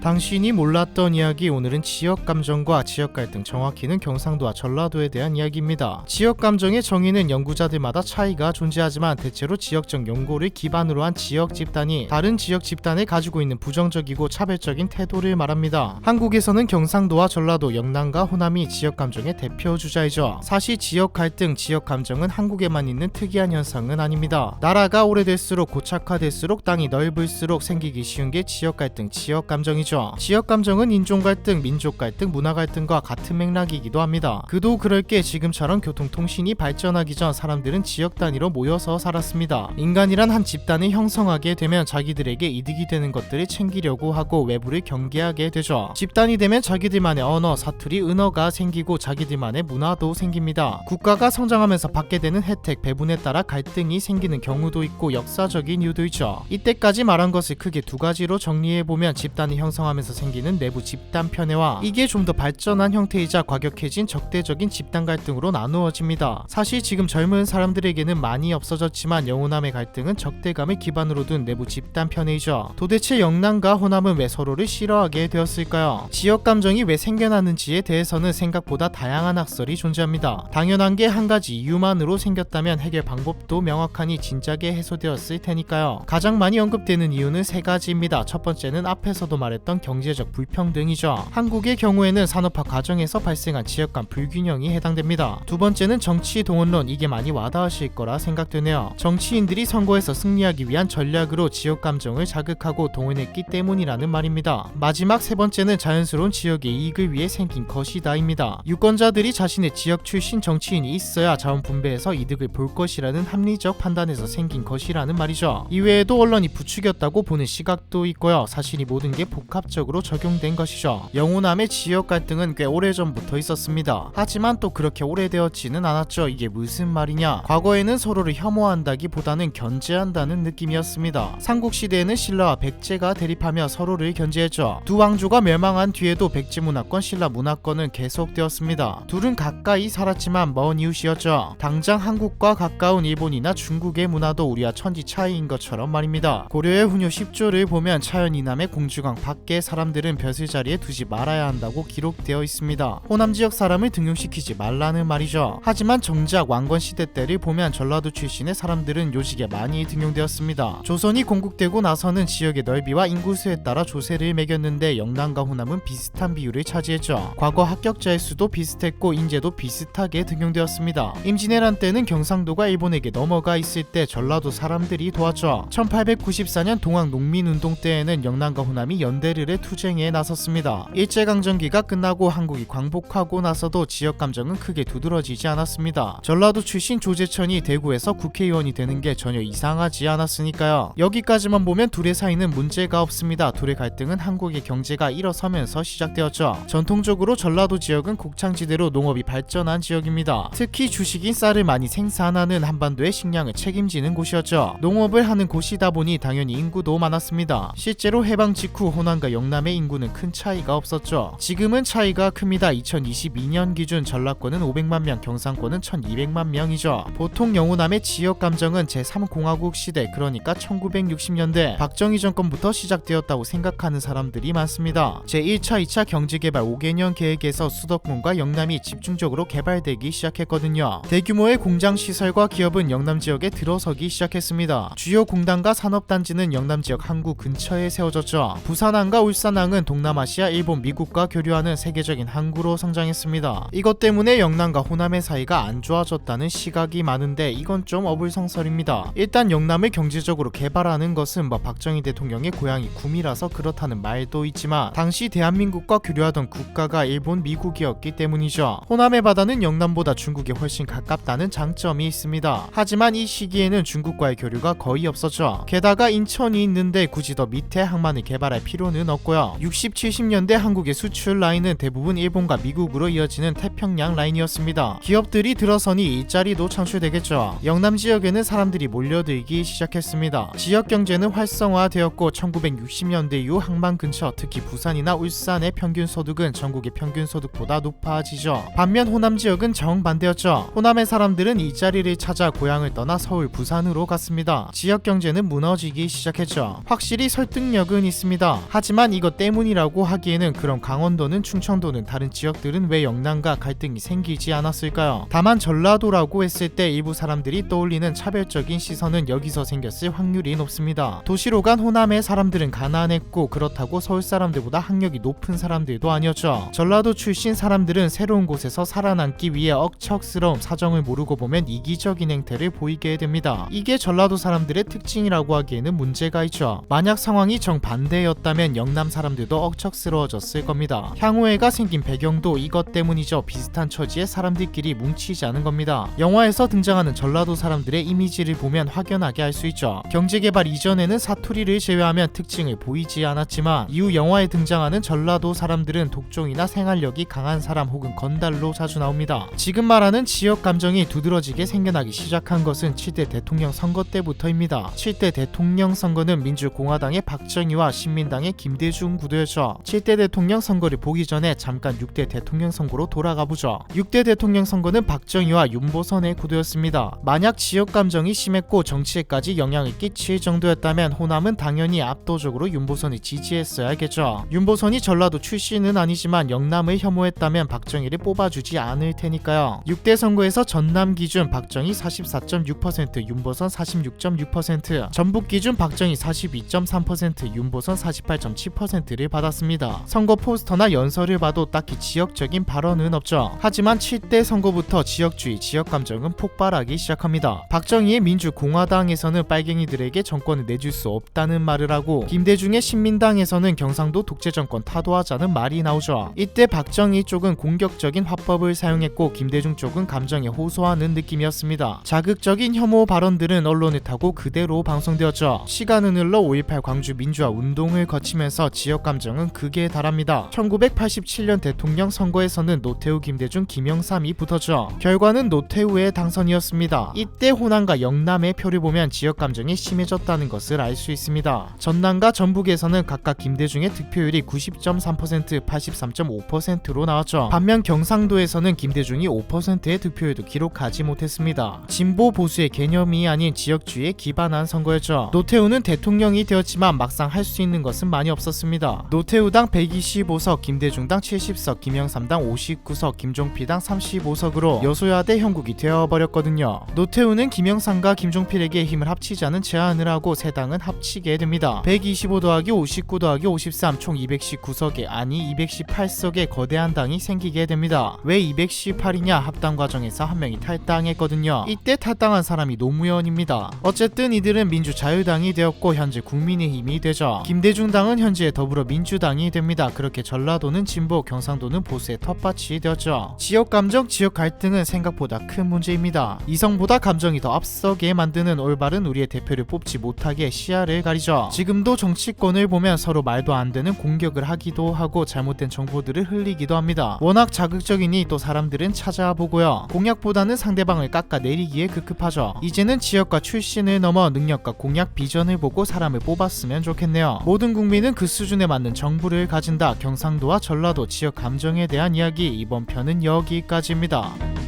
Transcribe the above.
당신이 몰랐던 이야기, 오늘은 지역감정과 지역갈등, 정확히는 경상도와 전라도에 대한 이야기입니다. 지역감정의 정의는 연구자들마다 차이가 존재하지만 대체로 지역적 연고를 기반으로 한 지역 집단이 다른 지역 집단에 가지고 있는 부정적이고 차별적인 태도를 말합니다. 한국에서는 경상도와 전라도, 영남과 호남이 지역감정의 대표 주자이죠. 사실 지역갈등, 지역감정은 한국에만 있는 특이한 현상은 아닙니다. 나라가 오래될수록 고착화될수록 땅이 넓을수록 생기기 쉬운 게 지역갈등, 지역감정이죠. 지역감정은 인종갈등, 민족갈등, 문화갈등과 같은 맥락이기도 합니다. 그도 그럴 게 지금처럼 교통통신이 발전하기 전 사람들은 지역 단위로 모여서 살았습니다. 인간이란 한 집단을 형성하게 되면 자기들에게 이득이 되는 것들을 챙기려고 하고 외부를 경계하게 되죠. 집단이 되면 자기들만의 언어, 사투리, 은어가 생기고 자기들만의 문화도 생깁니다. 국가가 성장하면서 받게 되는 혜택, 배분에 따라 갈등이 생기는 경우도 있고 역사적인 이유도 있죠. 이때까지 말한 것을 크게 두 가지로 정리해보면 집단이 형성하면서 생기는 내부 집단 편애와 이게 좀 더 발전한 형태이자 과격해진 적대적인 집단 갈등으로 나누어집니다. 사실 지금 젊은 사람들에게는 많이 없어졌지만 영호남의 갈등은 적대감을 기반으로 둔 내부 집단 편애이죠. 도대체 영남과 호남은 왜 서로를 싫어하게 되었을까요? 지역 감정이 왜 생겨났는지에 대해서는 생각보다 다양한 학설이 존재합니다. 당연한 게 한 가지 이유만으로 생겼다면 해결 방법도 명확하니 진작에 해소되었을 테니까요. 가장 많이 언급되는 이유는 세 가지입니다. 첫 번째는 앞에서도 말했던 경제적 불평등이죠. 한국의 경우에는 산업화 과정에서 발생한 지역 간 불균형이 해당됩니다. 두 번째는 정치 동원론, 이게 많이 와닿으실 거라 생각되네요. 정치인들이 선거에서 승리하기 위한 전략으로 지역 감정을 자극하고 동원했기 때문이라는 말입니다. 마지막 세 번째는 자연스러운 지역의 이익을 위해 생긴 것이다입니다. 유권자들이 자신의 지역 출신 정치인이 있어야 자원 분배해서 이득을 볼 것이라는 합리적 판단에서 생긴 것이라는 말이죠. 이외에도 언론이 부추겼다고 보는 시각도 있고요. 사실 이 모든 게 복합적으로 적용된 것이죠. 영호남의 지역 갈등은 꽤 오래전부터 있었습니다. 하지만 또 그렇게 오래되었지는 않았죠. 이게 무슨 말이냐? 과거에는 서로를 혐오한다기보다는 견제한다는 느낌이었습니다. 삼국시대에는 신라와 백제가 대립하며 서로를 견제했죠. 두 왕조가 멸망한 뒤에도 백제 문화권, 신라 문화권은 계속되었습니다. 둘은 가까이 살았지만 먼 이웃이었죠. 당장 한국과 가까운 일본이나 중국의 문화도 우리와 천지 차이인 것처럼 말입니다. 고려의 훈요 10조를 보면 차연이남의 공주강 밖의 사람들은 벼슬 자리에 두지 말아야 한다고 기록되어 있습니다. 호남 지역 사람을 등용시키지 말라는 말이죠. 하지만 정작 왕건 시대 때를 보면 전라도 출신의 사람들은 요직에 많이 등용되었습니다. 조선이 건국되고 나서는 지역의 넓이와 인구수에 따라 조세를 매겼는데 영남과 호남은 비슷한 비율을 차지했죠. 과거 합격자의 수도 비슷했고 인재도 비슷하게 등용되었습니다. 임진왜란 때는 경상도가 일본에게 넘어가 있을 때 전라도 사람들이 도왔죠. 1894년 동학 농민운동 때에는 영남과 호남이 연대를 해 투쟁에 나섰습니다. 일제강점기가 끝나고 한국이 광복하고 나서도 지역감정은 크게 두드러지지 않았습니다. 전라도 출신 조재천이 대구에서 국회의원이 되는 게 전혀 이상하지 않았으니까요. 여기까지만 보면 둘의 사이는 문제가 없습니다. 둘의 갈등은 한국의 경제가 일어서면서 시작되었죠. 전통적으로 전라도 지역은 곡창지대로 농업이 발전한 지역입니다. 특히 주식인 쌀을 많이 생산하는 한반도의 식량을 책임지는 곳이었죠. 농업을 하는 곳이다 보니 당연히 인구도 많았습니다. 실제로 해방 직후 호남과 영남의 인구는 큰 차이가 없었죠. 지금은 차이가 큽니다. 2022년 기준 전라권은 500만 명, 경상권은 1200만 명이죠. 보통 영호남의 지역 감정은 제3공화국 시대, 그러니까 1960년대 박정희 정권부터 시작되었다고 생각하는 사람들이 많습니다. 제1차, 2차 경제개발 5개년 계획에서 수도권과 영남이 집중적으로 개발되기 시작했거든요. 대규모의 공장 시설과 기업은 영남 지역에 들어서기 시작했습니다. 주요 공단과 산업단지는 영남 지역 항구 근처에 세워졌죠. 부산항과 울산항은 동남아시아, 일본, 미국과 교류하는 세계적인 항구로 성장했습니다. 이것 때문에 영남과 호남의 사이가 안 좋아졌다는 시각이 많은데 이건 좀 어불성설입니다. 일단 영남을 경제적으로 개발하는 것은 박정희 대통령의 고향이 구미라서 그렇다는 말도 있지만 당시 대한민국과 교류하던 국가가 일본, 미국이었기 때문이죠. 호남의 바다는 영남보다 중국에 훨씬 가깝다는 장점이 있습니다. 하지만 이 시기에는 중국과의 교류가 거의 없었죠. 게다가 인천이 있는데 굳이 더 밑에 항만을 개발할 필요는 없고요. 60, 70년대 한국의 수출 라인은 대부분 일본과 미국으로 이어지는 태평양 라인이었습니다. 기업들이 들어서니 일자리도 창출되겠죠. 영남 지역에는 사람들이 몰려들기 시작했습니다. 지역 경제는 활성화되었고 1960년대 이후 항만 근처, 특히 부산이나 울산의 평균 소득은 전국의 평균 소득보다 높아지죠. 반면 호남 지역은 정반대였죠. 호남의 사람들은 일자리를 찾아 고향을 떠나 서울, 부산으로 갔습니다. 지역 경제는 무너지기 시작했죠. 확실히 설득력은 있습니다. 하지만 하지만 이것 때문이라고 하기에는 그럼 강원도는 충청도는 다른 지역들은 왜 영남과 갈등이 생기지 않았을까요? 다만 전라도라고 했을 때 일부 사람들이 떠올리는 차별적인 시선은 여기서 생겼을 확률이 높습니다. 도시로 간 호남의 사람들은 가난했고 그렇다고 서울 사람들보다 학력이 높은 사람들도 아니었죠. 전라도 출신 사람들은 새로운 곳에서 살아남기 위해 억척스러운 사정을 모르고 보면 이기적인 행태를 보이게 됩니다. 이게 전라도 사람들의 특징이라고 하기에는 문제가 있죠. 만약 상황이 정반대였다면 영남 사람들도 억척스러워졌을 겁니다. 향후회가 생긴 배경도 이것 때문이죠. 비슷한 처지의 사람들끼리 뭉치자는 겁니다. 영화에서 등장하는 전라도 사람들의 이미지를 보면 확연하게 알 수 있죠. 경제개발 이전에는 사투리를 제외하면 특징을 보이지 않았지만 이후 영화에 등장하는 전라도 사람들은 독종이나 생활력이 강한 사람 혹은 건달로 자주 나옵니다. 지금 말하는 지역 감정이 두드러지게 생겨나기 시작한 것은 7대 대통령 선거 때부터입니다. 7대 대통령 선거는 민주공화당의 박정희와 신민당의 김대중 구도였죠. 7대 대통령 선거를 보기 전에 잠깐 6대 대통령 선거로 돌아가 보죠. 6대 대통령 선거는 박정희와 윤보선의 구도였습니다. 만약 지역 감정이 심했고 정치에까지 영향을 끼칠 정도였다면 호남은 당연히 압도적으로 윤보선을 지지했어야겠죠. 윤보선이 전라도 출신은 아니지만 영남을 혐오했다면 박정희를 뽑아주지 않을 테니까요. 6대 선거에서 전남 기준 박정희 44.6%, 윤보선 46.6%, 전북 기준 박정희 42.3%, 윤보선 48.7%를 받았습니다. 선거 포스터나 연설을 봐도 딱히 지역적인 발언은 없죠. 하지만 7대 선거부터 지역주의, 지역감정은 폭발하기 시작합니다. 박정희의 민주공화당에서는 빨갱이들에게 정권을 내줄 수 없다는 말을 하고 김대중의 신민당에서는 경상도 독재정권 타도하자는 말이 나오죠. 이때 박정희 쪽은 공격적인 화법을 사용했고 김대중 쪽은 감정에 호소하는 느낌이었습니다. 자극적인 혐오 발언들은 언론을 타고 그대로 방송되었죠. 시간은 흘러 5.18 광주 민주화 운동을 거치면서 지역 감정은 극에 달합니다. 1987년 대통령 선거에서는 노태우, 김대중, 김영삼이 붙었죠. 결과는 노태우의 당선이었습니다. 이때 호남과 영남의 표를 보면 지역 감정이 심해졌다는 것을 알 수 있습니다. 전남과 전북에서는 각각 김대중의 득표율이 90.3%, 83.5%로 나왔죠. 반면 경상도에서는 김대중이 5%의 득표율도 기록하지 못했습니다. 진보 보수의 개념이 아닌 지역주의에 기반한 선거였죠. 노태우는 대통령이 되었지만 막상 할 수 있는 것은 많이 없었습니다. 노태우당 125석, 김대중당 70석, 김영삼당 59석, 김종필당 35석으로 여소야대 형국이 되어버렸거든요. 노태우는 김영삼과 김종필에게 힘을 합치자는 제안을 하고 세 당은 합치게 됩니다. 125 더하기 59 더하기 53 총 219석에 아니 218석의 거대한 당이 생기게 됩니다. 왜 218이냐? 합당 과정에서 한 명이 탈당했거든요. 이때 탈당한 사람이 노무현입니다. 어쨌든 이들은 민주자유당이 되었고 현재 국민의힘이 되죠. 김대중당은 현재 더불어민주당이 됩니다. 그렇게 전라도는 진보, 경상도는 보수의 텃밭이 되었죠. 지역감정, 지역 갈등은 생각보다 큰 문제입니다. 이성보다 감정이 더 앞서게 만드는 올바른 우리의 대표를 뽑지 못하게 시야를 가리죠. 지금도 정치권을 보면 서로 말도 안 되는 공격을 하기도 하고 잘못된 정보들을 흘리기도 합니다. 워낙 자극적이니 또 사람들은 찾아보고요. 공약보다는 상대방을 깎아내리기에 급급하죠. 이제는 지역과 출신을 넘어 능력과 공약, 비전을 보고 사람을 뽑았으면 좋겠네요. 모든 국민은 그 수준에 맞는 정부를 가진다. 경상도와 전라도 지역 감정에 대한 이야기, 이번 편은 여기까지입니다.